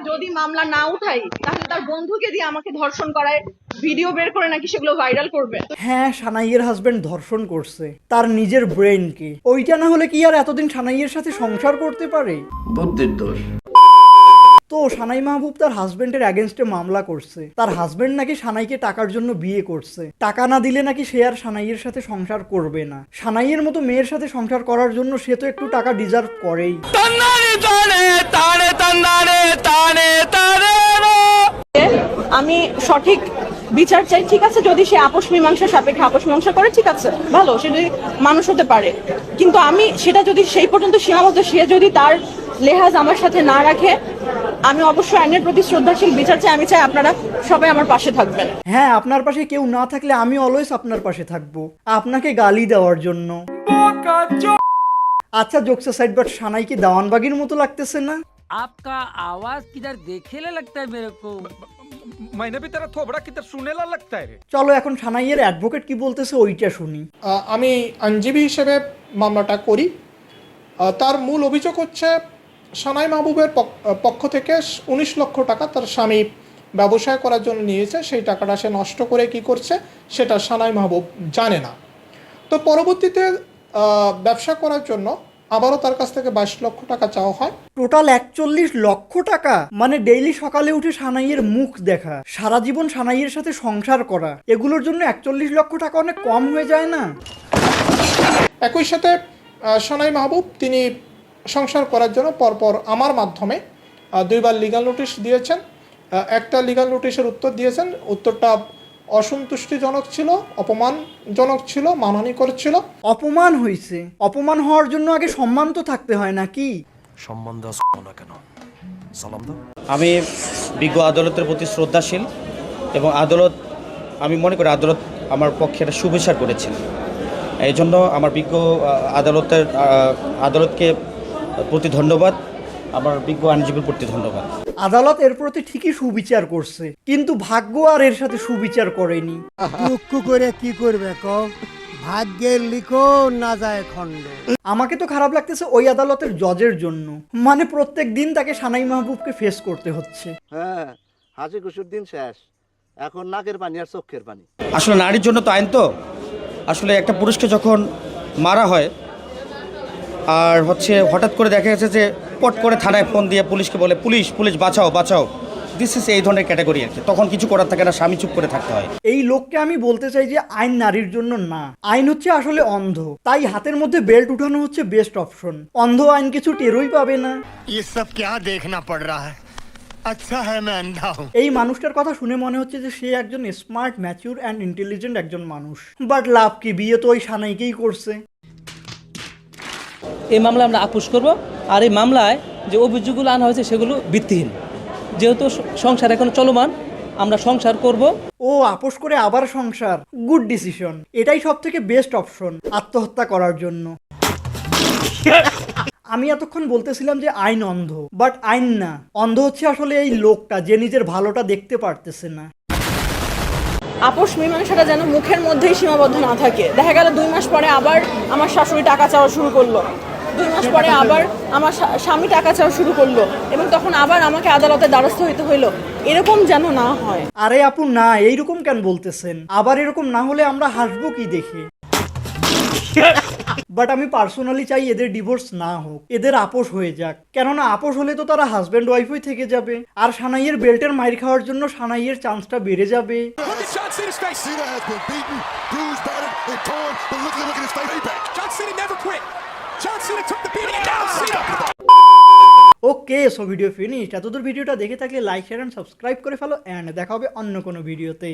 যদি মামলা না উঠাই তাহলে তার বন্ধুকে দিয়ে আমাকে ধর্ষণ করায় ভিডিও বের করে নাকি সেগুলো ভাইরাল করবে। হ্যাঁ, সানাইয়ের হাজবেন্ড ধর্ষণ করছে তার নিজের ব্রেনকে। ওইটা না হলে কি আর এতদিন সানাইয়ের সাথে সংসার করতে পারে? বুদ্ধির দোষ। তো সানাই মাহবুব তার হাজবেন্ডের এগেনস্টে মামলা করছে। তার হাজবেন্ড নাকি সানাইকে টাকার জন্য বিয়ে করছে, টাকা না দিলে নাকি সে আর সানাইয়ের সাথে সংসার করবে না। সানাইয়ের মতো মেয়ের সাথে সংসার করার জন্য সে তো একটু টাকা ডিজার্ভ করেই। আমি সঠিক বিচার চাই, ঠিক আছে? যদি সে আপোষ মীমাংসা সাপেক্ষে আপোষ মীমাংসা করে, ঠিক আছে, ভালো, সে যদি মানুষ হতে পারে। কিন্তু আমি সেটা যদি সেই পর্যন্ত সীমাবদ্ধ, সে যদি তার লেহাজ আমার সাথে না রাখে, আমি অবশ্যই আইনের প্রতি শ্রদ্ধাশীল বিচার চাই। আমি চাই আপনারা সবাই আমার পাশে থাকবেন। হ্যাঁ, আপনার পাশে কেউ না থাকলে আমি অলওয়েজ আপনার পাশে থাকবো, আপনাকে গালি দেওয়ার জন্য। আচ্ছা, জোকস সাইড, বাট সানাইকে দেওয়ানবাগির মতো লাগতেছে না? आपका आवाज किधर देखेला लगता है मेरे को। मैंने भी तेरा थोबड़ा किधर सुनेला लगता है रे। চলো এখন সানাইয়ের অ্যাডভোকেট কি বলতেছে ওইটা শুনি। আমি আইনজীবী হিসেবে মামলাটা করি। তার মূল অভিযোগ হচ্ছে সানাই মাহবুবের পক্ষ থেকে 19 লক্ষ টাকা তার স্বামী ব্যবসায় করার জন্য নিয়েছে। সেই টাকাটা সে নষ্ট করে কি করছে সেটা সানাই মাহবুব জানে না। তো পরবর্তীতে ব্যবসা করার জন্য আবারও তার কাছ থেকে 22 লক্ষ টাকা চাওয়া হয়। টোটাল 41 লক্ষ টাকা, মানে ডেইলি সকালে উঠে সানাইয়ের মুখ দেখা, সারা জীবন সানাইয়ের সাথে সংসার করা, এগুলোর জন্য 41 লক্ষ টাকা অনেক কম হয়ে যায় না? একই সাথে সানাই মাহবুব তিনি সংসার করার জন্য পরপর আমার মাধ্যমে 2বার লিগ্যাল নোটিশ দিয়েছেন। একটা লিগ্যাল নোটিশের উত্তর দিয়েছেন, উত্তরটা অসন্তুষ্টিজনক ছিল, অপমানজনক ছিল, মানহানিকর ছিল। অপমান হয়েছে, অপমান হওয়ার জন্য আগে সম্মান তো থাকতে হয় নাকি? সম্মান দেওয়া না কেন? সালাম দাও। আমি বিজ্ঞ আদালতের প্রতি শ্রদ্ধাশীল এবং আমি মনে করি আদালত আমার পক্ষে একটা সুবিচার করেছেন। এই জন্য আমার বিজ্ঞ আদালতকে প্রতি ধন্যবাদ, আমার বিজ্ঞ আইনজীবীর প্রতি ধন্যবাদ। আদালত এর প্রতি ঠিকই সুবিচার করছে, কিন্তু ভাগ্য আর এর সাথে সুবিচার করেনি। দুঃখ করে কি করবে কও, ভাগ্যের লিখো না যায় খণ্ড। আমাকে তো খারাপ লাগতেছে ওই আদালতের জজের জন্য, মানে প্রত্যেক দিন তাকে সানাই মাহবুবকে ফেস করতে হচ্ছে। হ্যাঁ, হাসি খুশির দিন শেষ, এখন নাকের পানি আর চোখের পানি। আসলে নারীর জন্য তো আইন, তো আসলে একটা পুরুষকে যখন মারা হয় আর হঠাৎ করে দেখা গেছে যে পট করে থানায় ফোন দিয়ে পুলিশকে বলে পুলিশ পুলিশ বাঁচাও বাঁচাও, দিস ইজ এই ধরনের ক্যাটাগরি আর কি, তখন কিছু করার থাকে না, স্বামী চুপ করে থাকতে হয়। এই লোককে আমি বলতে চাই যে আইন নারীর জন্য না, আইন হচ্ছে আসলে অন্ধ, তাই হাতের মধ্যে বেল্ট উঠানো হচ্ছে বেস্ট অপশন। অন্ধ আইন কিছু টেরই পাবে না। এসব কি দেখনা পড় রা হ্যায়, আচ্ছা হ্যায় मैं अंधा हूं। এই মানুষটার কথা শুনে মনে হচ্ছে যে সে একজন স্মার্ট, ম্যাচিউর অ্যান্ড ইন্টেলিজেন্ট একজন মানুষ, বাট লাভ কি, বিয়ে তো ওই সানাইকেই করছে। এই মামলা আমরা আপোষ করব, আর এই মামলায় যে অভিযোগগুলো আনা হয়েছে সেগুলো ভিত্তিহীন। যেহেতু সংসার এখন চলমান, আমরা সংসার করব। ও আপোষ করে আবার সংসার, গুড ডিসিশন। এটাই সব থেকে বেস্ট অপশন আত্মহত্যা করার জন্য। আমি এতক্ষণ বলতেছিলাম যে আইন অন্ধ, বাট আইন না, অন্ধ হচ্ছে আসলে এই লোকটা যে নিজের ভালোটা দেখতে পারতেছে না। আপোষ মীমাংসাটা যেন মুখের মধ্যেই সীমাবদ্ধ না থাকে। দেখা গেল 2 মাস পরে আবার আমার শাশুড়ি টাকা চাওয়া শুরু করলো, 2 মাস পরে আবার আমার স্বামী টাকা চাওয়া শুরু করলো, এবং তখন আবার আমাকে আদালতে দ্বারস্থ হইতে হইলো। এরকম যেন না হয়। আরে আপু না, এইরকম কেন বলতেছেন? আবার এরকম না হলে আমরা হাসবো কি দেখে? বাট আমি পার্সোনালি চাই এদের ডিভোর্স না হোক, এদের আপোষ হয়ে যাক। কেননা আপোষ হলে তো তারা হাজব্যান্ড ওয়াইফই থেকে যাবে, আর সানাইয়ের বেল্টের মাইর খাওয়ার জন্য সানাইয়ের চান্সটা বেড়ে যাবে। ওকে, সো ভিডিও ফিনিশড। এতদূর ভিডিওটা দেখে থাকলে লাইক, শেয়ার এন্ড সাবস্ক্রাইব করে ফেলো, এন্ড দেখা হবে অন্য কোনো ভিডিওতে।